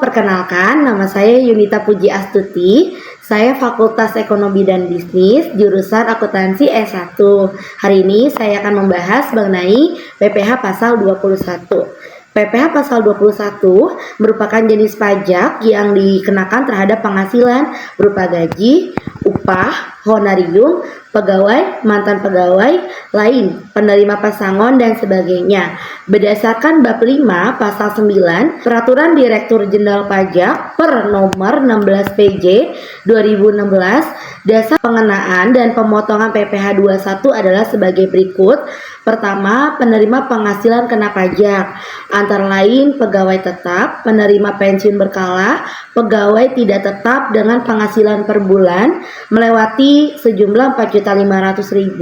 perkenalkan, nama saya Yunita Puji Astuti. Saya Fakultas Ekonomi dan Bisnis, jurusan Akuntansi S1. Hari ini saya akan membahas mengenai PPh Pasal 21. PPh Pasal 21 merupakan jenis pajak yang dikenakan terhadap penghasilan berupa gaji, upah, honorium, pegawai, mantan pegawai, lain, penerima pesangon, dan sebagainya. Berdasarkan Bab 5 Pasal 9 Peraturan Direktur Jenderal Pajak per nomor 16 PJ 2016, dasar pengenaan dan pemotongan PPh 21 adalah sebagai berikut. Pertama, penerima penghasilan kena pajak, antara lain pegawai tetap, penerima pensiun berkala, pegawai tidak tetap dengan penghasilan per bulan melewati sejumlah 4.500.000,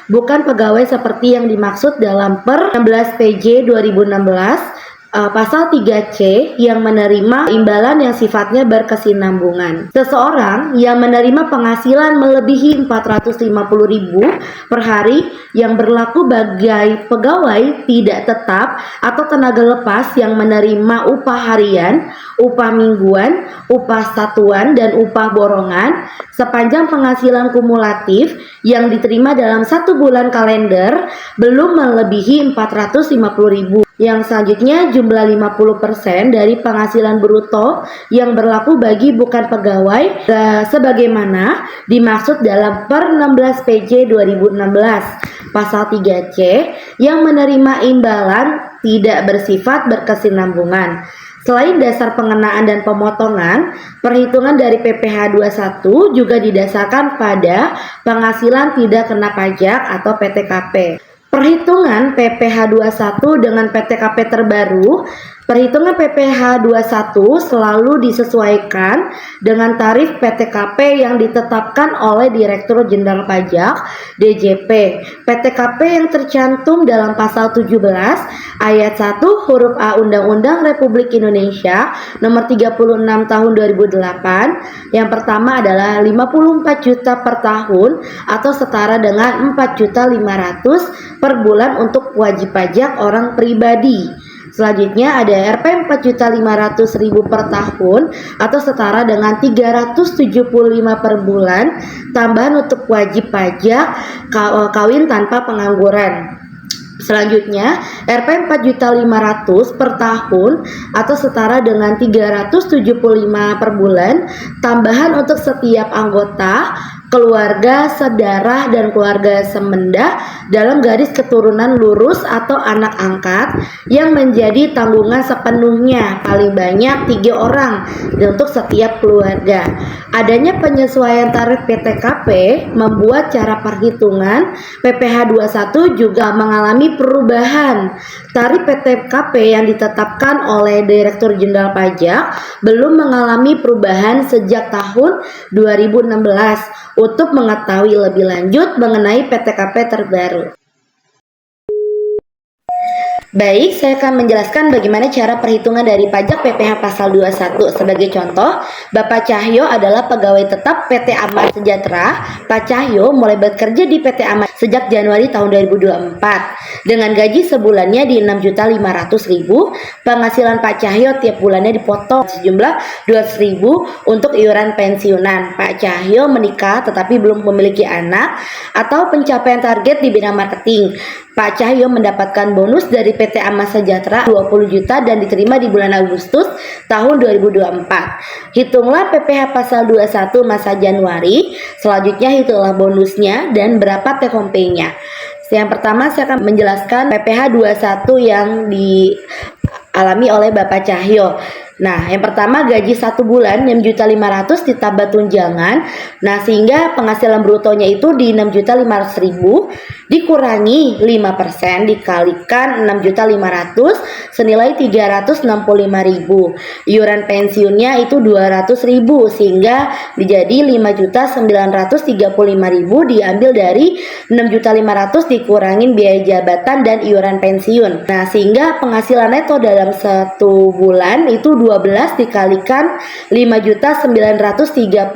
bukan pegawai seperti yang dimaksud dalam per 16 PJ 2016 Pasal 3C yang menerima imbalan yang sifatnya berkesinambungan. Seseorang yang menerima penghasilan melebihi 450.000 per hari yang berlaku bagi pegawai tidak tetap atau tenaga lepas yang menerima upah harian, upah mingguan, upah satuan, dan upah borongan sepanjang penghasilan kumulatif yang diterima dalam 1 bulan kalender belum melebihi 450.000. Yang selanjutnya jumlah 50% dari penghasilan bruto yang berlaku bagi bukan pegawai sebagaimana dimaksud dalam per 16 PJ 2016 Pasal 3C yang menerima imbalan tidak bersifat berkesinambungan. Selain dasar pengenaan dan pemotongan, perhitungan dari PPh 21 juga didasarkan pada penghasilan tidak kena pajak atau PTKP. Perhitungan PPh 21 dengan PTKP terbaru. Perhitungan PPh 21 selalu disesuaikan dengan tarif PTKP yang ditetapkan oleh Direktur Jenderal Pajak (DJP). PTKP yang tercantum dalam Pasal 17 Ayat 1 huruf A Undang-Undang Republik Indonesia Nomor 36 Tahun 2008. Yang pertama adalah 54 juta per tahun atau setara dengan 4.500.000 per bulan untuk wajib pajak orang pribadi. Selanjutnya ada Rp 4.500.000 per tahun atau setara dengan 375 per bulan, tambahan untuk wajib pajak kawin tanpa pengangguran. Selanjutnya Rp 4.500.000 per tahun atau setara dengan 375 per bulan, tambahan untuk setiap anggota keluarga sedarah dan keluarga semenda dalam garis keturunan lurus atau anak angkat yang menjadi tanggungan sepenuhnya paling banyak 3 orang untuk setiap keluarga. Adanya penyesuaian tarif PTKP membuat cara perhitungan PPh 21 juga mengalami perubahan. Tarif PTKP yang ditetapkan oleh Direktur Jenderal Pajak belum mengalami perubahan sejak tahun 2016. Untuk mengetahui lebih lanjut mengenai PTKP terbaru, baik, saya akan menjelaskan bagaimana cara perhitungan dari pajak PPh Pasal 21. Sebagai contoh, Bapak Cahyo adalah pegawai tetap PT Amat Sejahtera. Pak Cahyo mulai bekerja di PT Amat sejak Januari tahun 2024 dengan gaji sebulannya di 6.500.000. Penghasilan Pak Cahyo tiap bulannya dipotong sejumlah 200.000 untuk iuran pensiunan. Pak Cahyo menikah tetapi belum memiliki anak atau pencapaian target di bidang marketing. Pak Cahyo mendapatkan bonus dari PT Amat Sejahtera 20 juta dan diterima di bulan Agustus tahun 2024. Hitunglah PPh Pasal 21 masa Januari. Selanjutnya hitunglah bonusnya dan berapa take home pay-nya. Yang pertama saya akan menjelaskan PPh 21 yang dialami oleh Bapak Cahyo. Nah, yang pertama gaji 1 bulan 6.500.000 ditambah tunjangan. Nah, sehingga penghasilan brutonya itu di 6.500.000 dikurangi 5% dikalikan 6.500.000 senilai 365.000. Iuran pensiunnya itu 200.000 sehingga menjadi 5.935.000 diambil dari 6.500.000 dikurangin biaya jabatan dan iuran pensiun. Nah, sehingga penghasilan neto dalam 1 bulan itu 12 dikalikan 5.935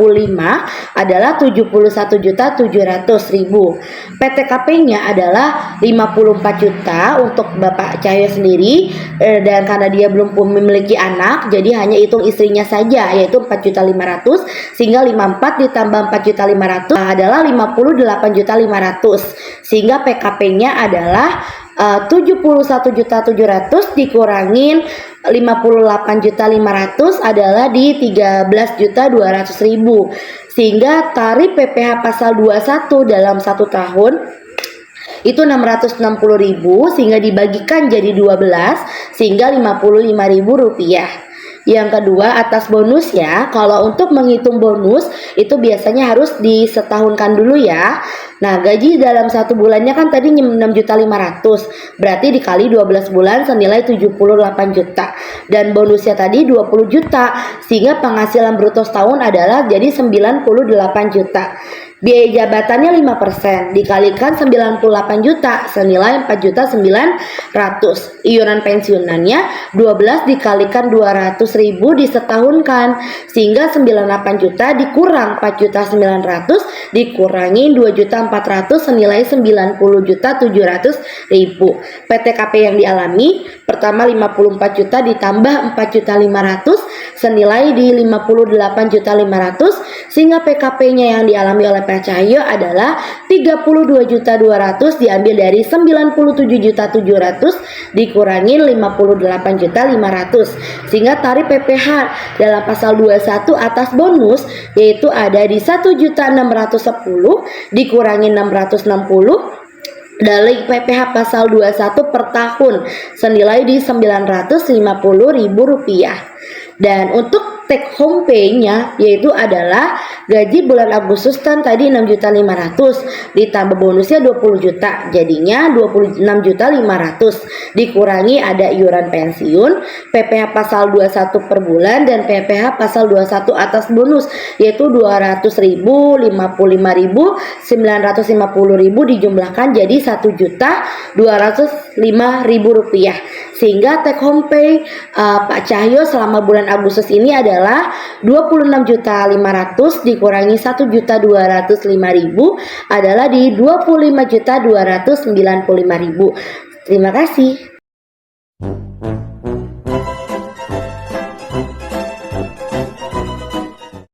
adalah 71.700.000. PTKP-nya adalah 54 juta untuk Bapak Cahyo sendiri, dan karena dia belum memiliki anak, jadi hanya hitung istrinya saja, yaitu 4.500.000, sehingga 54 ditambah 4.500.000 adalah 58.500.000, sehingga PKP-nya adalah 71.700.000 dikurangin 58.500.000 adalah di 13.200.000, sehingga tarif PPh pasal 21 dalam 1 tahun itu 660.000, sehingga dibagikan jadi 12 sehingga Rp55.000. Yang kedua, atas bonus ya. Kalau untuk menghitung bonus itu biasanya harus disetahunkan dulu ya. Nah, gaji dalam 1 bulannya kan tadi 6.500.000, berarti dikali 12 bulan senilai 78 juta. Dan bonusnya tadi 20 juta, sehingga penghasilan bruto setahun adalah jadi 98 juta. Biaya jabatannya 5% dikalikan 98 juta senilai 4.900.000. Iuran pensiunannya 12 dikalikan 200.000 disetahunkan, sehingga 98 juta dikurang 4.900.000 dikurangi 2.400.000 senilai 90.700.000. PTKP yang dialami pertama 54 juta ditambah 4.500.000 senilai di 58.500.000, sehingga PKP-nya yang dialami oleh Pak Cahyo adalah 32.200.000 diambil dari 97.700.000 dikurangin 58.500.000, sehingga tarif PPh dalam pasal 21 atas bonus yaitu ada di 1.610.000 dikurangin 660 dari PPh pasal 21 per tahun senilai di Rp950.000. Dan untuk take home pay-nya yaitu adalah gaji bulan Agustus kan tadi 6.500.000 ditambah bonusnya 20 juta, jadinya 26.500.000 dikurangi ada iuran pensiun, PPh pasal 21 per bulan dan PPh pasal 21 atas bonus yaitu 200.000, 55.000, 950.000 dijumlahkan jadi Rp1.205.000, sehingga take home pay Pak Cahyo selama bulan Agustus ini adalah 26.500.000 dikurangi 1.205.000 adalah di 25.295.000. Terima kasih.